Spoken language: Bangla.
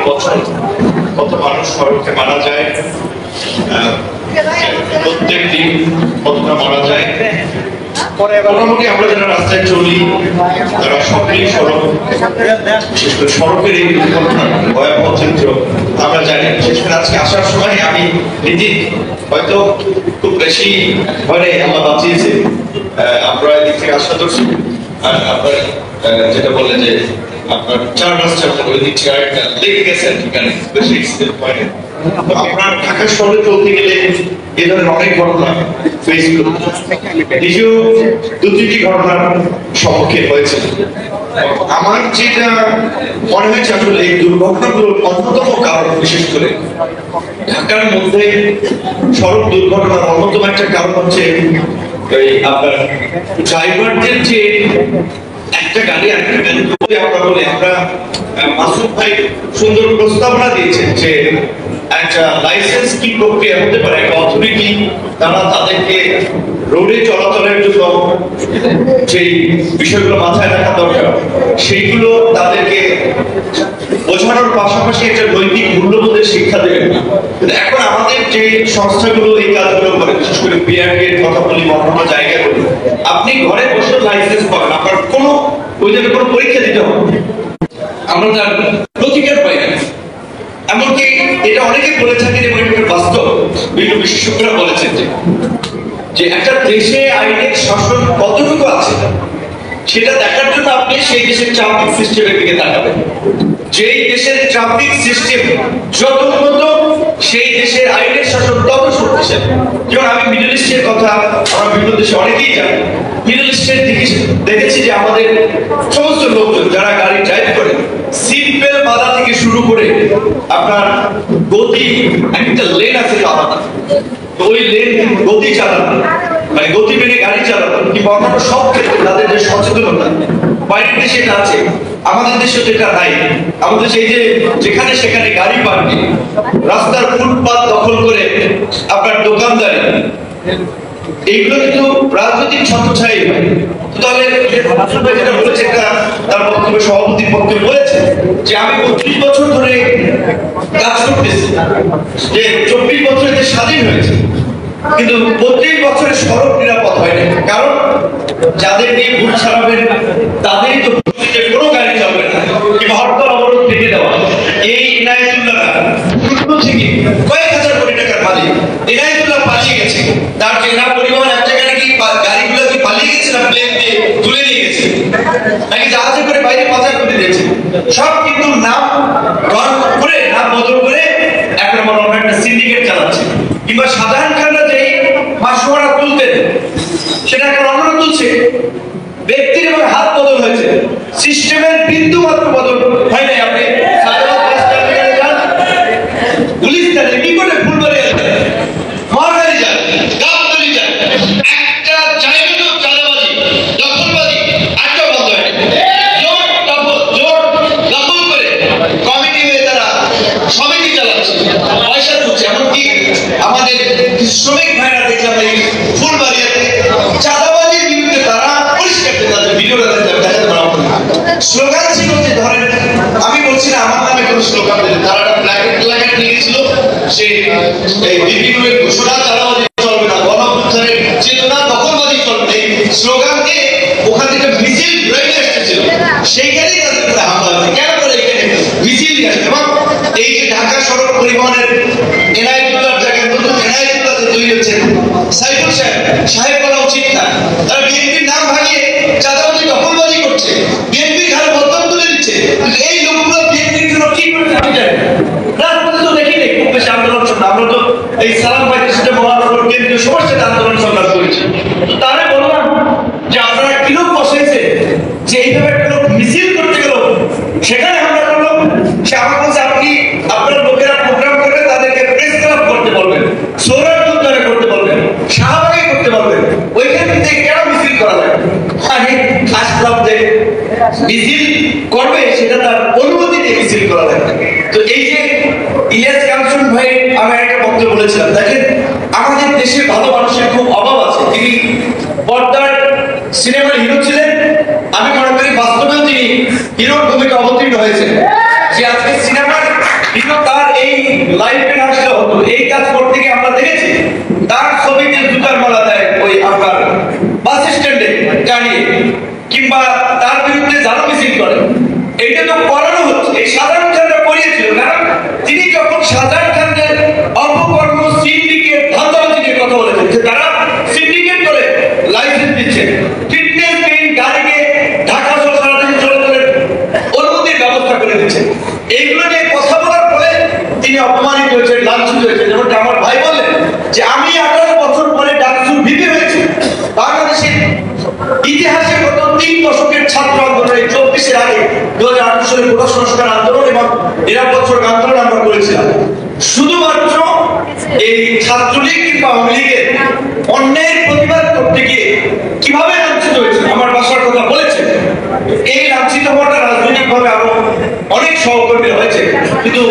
বছর কত মানুষ সড়কে মারা যায়, প্রত্যেক দিন কতটা মারা যায়। মোটামুটি আমরা যারা রাস্তায় চলি তারা সকলেই সড়ক, বিশেষ করে সড়কের এই দুর্ঘটনার ভয়াবহ চিত্র আমরা জানি। বিশেষ করে আজকে আসার সময় আমি নিজে হয়তো খুব বেশি ভয়ে আল্লাহ বাঁচিয়েছে, আমরা এদিক থেকে আশা করছি। আর আপনার যেটা বললেন যে আপনার 4 মাস ওই দিক থেকে আরেকটা লেগে গেছে এখানে বেশি পয়েন্ট। আপনার ঢাকা শহরে চলতে গেলে এই ধরনের অনেক ঘটনা ফেসবুক নিজেও 2-3টি ঘটনার সম্মুখীন হয়েছে। আমার যেটা মনে হয়েছে আসলে এই দুর্ঘটনাগুলোর অন্যতম কারণ, বিশেষ করে ঢাকার মধ্যে সড়ক দুর্ঘটনার অন্যতম একটা কারণ হচ্ছে আপনার ড্রাইভারদের যে একটা গাড়ি আরেকটা গাড়ি আমরা বলি, আমরা মাসুদ ভাই সুন্দর প্রস্তাবনা দিয়েছেন যে একটা লাইসেন্স কি প্রক্রিয়া হতে পারে, একটা অথরিটি তারা তাদেরকে রোডে চলাচলের জন্য সেই বিষয়গুলো মাথায় রাখা দরকার, সেইগুলো তাদেরকে বোঝানোর পাশাপাশি একটা নৈতিক মূল্যবোধের শিক্ষা দেবেন। এখন আমাদের যে সংস্থাগুলো এই কাজগুলো করে, বিশেষ করে বিআরটি এর কথা বলি, অন্যান্য জায়গায় বলি, আপনি ঘরে বসে লাইসেন্স পাবেন, আপনার কোনো ওই জায়গায় কোনো পরীক্ষা দিতে হবে, আমরা তার প্রতিকার পাই না। এমনকি এটা অনেকে বলে থাকেন এবং এটা বাস্তব, বিভিন্ন বিশেষজ্ঞরা বলেছেন যে একটা দেশে আইনের শাসন কতটুকু আছে সেটা দেখার জন্য আপনি সেই দেশের ট্রাফিক সিস্টেমের দিকে তাকাবেন। যেই দেশের ট্রাফিক সিস্টেম যত উন্নত, সেই দেশের আইনের শাসন তত শক্তিশালী। যেমন আমি মিডল ইস্টের কথা, আমরা বিভিন্ন দেশে অনেকেই জানি, মিডল ইস্টের দিকে দেখেছি যে আমাদের সমস্ত লোকজন যারা গাড়ি ড্রাইভ করে, সিট বেল্ট বাঁধা থেকে শুরু করে আপনার গতি, একটা লেন আছে আলাদা, ওই লেন গতি চালানো, মানে গতি মেনে গাড়ি চালানো, কিংবা অন্যান্য সব ক্ষেত্রে তাদের যে সচেতনতা, বাইরের দেশে এটা আছে, আমাদের দেশে যেটা নাই। আমাদের সেই যে যেখানে সেখানে গাড়ি পার্কিং, রাস্তার ফুটপাত দখল করে আপনার দোকানদারি, এইগুলো কিন্তু রাজনৈতিক ছত্রছায়াই হয়। তাহলে যেটা বলেছে, একটা তার বক্তব্যে সভাপতির পক্ষে বলেছে যে আমি 32 বছর ধরে কাজ করতেছি, যে 24 বছরে যে স্বাধীন হয়েছে, কিন্তু 32 বছরের সড়ক নিরাপদ হয় না। কারণ যাদের নিয়ে ভুল ছাড়াবেন তাদেরই তো কোনো গাড়ি চলবে না, কিংবা হরতাল অবরোধ কেটে দেওয়া। এই ইনায়েতুল্লাহ থেকে কয়েক হাজার কোটি টাকার মালিক, ইনায়েতুল্লাহ পালিয়ে গেছে, তার যে না পরিবহন এক জায়গায় নাকি গাড়িগুলো কি পালিয়ে গেছে না প্লেন দিয়ে তুলে নিয়ে গেছে, নাকি জাহাজে করে বাইরে পাচার করে দিয়েছে, সব কিন্তু নাম করে, নাম বদল করে একটা বড় একটা সিন্ডিকেট চালাচ্ছে। কিংবা সাধারণ খানরা যেই মাসোয়ারা তুলতেন সেটা এখন অন্যরা তুলছে, ব্যক্তির এবং হাত বদল হয়েছে, সিস্টেমের বিন্দু মাত্র বদল হয় নাই। আপনি পুলিশ জানে কি করে ফুলবাড়ি আছে, মহারানি যান, গাবতলি যান, একটা জায়গাতেও চাঁদাবাজি, দখলবাজি আটটা বন্ধ হয়। জোর দখল করে কমিটি হয়ে তারা সমিতি চালাচ্ছে, পয়সা ঢুকছে। এমনকি আমাদের শ্রমিক ভাইরা দেখলাম এই ফুলবাড়িয়াতে চাঁদাবাজির বিরুদ্ধে তারা পরিষ্কার তাদের ভিডিওটা দেখাতে পারা স্লোগান ছিল যে ধরেন, আমি বলছি না আমার নামে কোনো স্লোগান দিলে, তারা প্ল্যাকেট নিয়ে গেছিল, সেই বিপিএমের ঘোষণা চাঁদাবাজি চলবে না, গণঅভ্যুত্থানের চেতনা দখলবাজি চলবে, এই স্লোগান দিয়ে ওখান থেকে মিছিল বেরিয়ে আসতেছিল, সেইখানেই তাদের উপরে হামলা হয়েছে। কেন করে এখানে মিছিল নিয়ে আসবে? এবং এই যে ঢাকা সড়ক পরিবহনের এনায়েতুল্লাহর জায়গায় নতুন এনায়েতুল্লাহ যে তৈরি হচ্ছে, সাইফুল সাহেব বলা উচিত না, তারা বিএনপির নাম ভাঙিয়ে চাঁদাবাজি দখলবাজি করছে, বিএনপির ঘাড়ে বদনাম তুলে দিচ্ছে। এই লোকগুলো বিএনপির জন্য কি করছে আমি জানি রাজপথে তো দেখি নেই খুব বেশি আন্দোলন। আমরা তো এই সালাম ভাইদের সাথে মহানগর কেন্দ্রীয় সবার সাথে আন্দোলন সংগ্রাম করেছি, তো তারা বললাম যে আপনারা কি লোক বসেছে যে এইভাবে একটা লোক মিছিল করতে গেল, সেখানে আমরা করলো, সে আমার বলছে আপনি আপনার লোকেরা প্রোগ্রাম করে তাদেরকে প্রেস ক্লাব করতে বলবেন, সোলার উদ্ধারে করতে বলবেন, শাহবাগে করতে বলবেন, ওইখান থেকে কেন মিছিল করা যায়? আরে খাস ক্লাব যে মিছিল করবে সেটা তার অনুমতি দিয়ে মিছিল করা যায়। তো এই যে ইলিয়াস কাঞ্চন ভাই আমি একটা বক্তব্য বলেছিলাম, দেখেন আমাদের দেশে ভালো মানুষের খুব অভাব আছে। তিনি পর্দার সিনেমার হিরো ছিলেন, আমি মনে করি বাস্তবেও তিনি হিরোর ভূমিকা অবতীর্ণ হয়েছেন। যে আজকে সিনেমার কিন্তু তার এই লাইফে আসলে হতো এই কাজ করতে গিয়ে আমরা দেখেছি তার ছবিতে জুতার মালা দেয় ওই আপনার বাস স্ট্যান্ডে জানিয়ে, কিংবা তার বিরুদ্ধে জানো মিছিল করে। এটা তো করানো হচ্ছে, এই সাধারণ খানরা করিয়েছিল, কারণ তিনি যখন সাধারণ খানদের অপকর্ম সিন্ডিকেট ধান্দাবাজি নিয়ে কথা বলেছেন যে তারা সিন্ডিকেট করে লাইসেন্স দিচ্ছে, ফিটনেস পেইন গাড়িকে ঢাকা সহ সারাদিন চলাচলের অনুমতির ব্যবস্থা করে দিচ্ছে, এইগুলো নিয়ে কথা বলার পরে তিনি অপমানিত হয়েছেন, লাঞ্ছিত হয়েছেন। যেমনটা আমার ভাই বললেন যে আমি 18 বছর পরে ডাকসুর ভিপি হয়েছি। বাংলাদেশের ইতিহাসে গত 3 দশকের ছাত্র আন্দোলনে 24-এর আগে 2008 সালে কোটা সংস্কার আন্দোলন এবং নিরাপদ সড়ক আন্দোলন আমরা করেছিলাম। শুধুমাত্র এই ছাত্রলীগ কিংবা আওয়ামী লীগের অন্যায়ের প্রতিবাদ করতে গিয়ে কিভাবে লাঞ্ছিত হয়েছে আমার বাসার কথা বলেছেন। এই লাঞ্ছিত হওয়াটা রাজনৈতিকভাবে আরো অনেক সহকর্মী হয়েছে, কিন্তু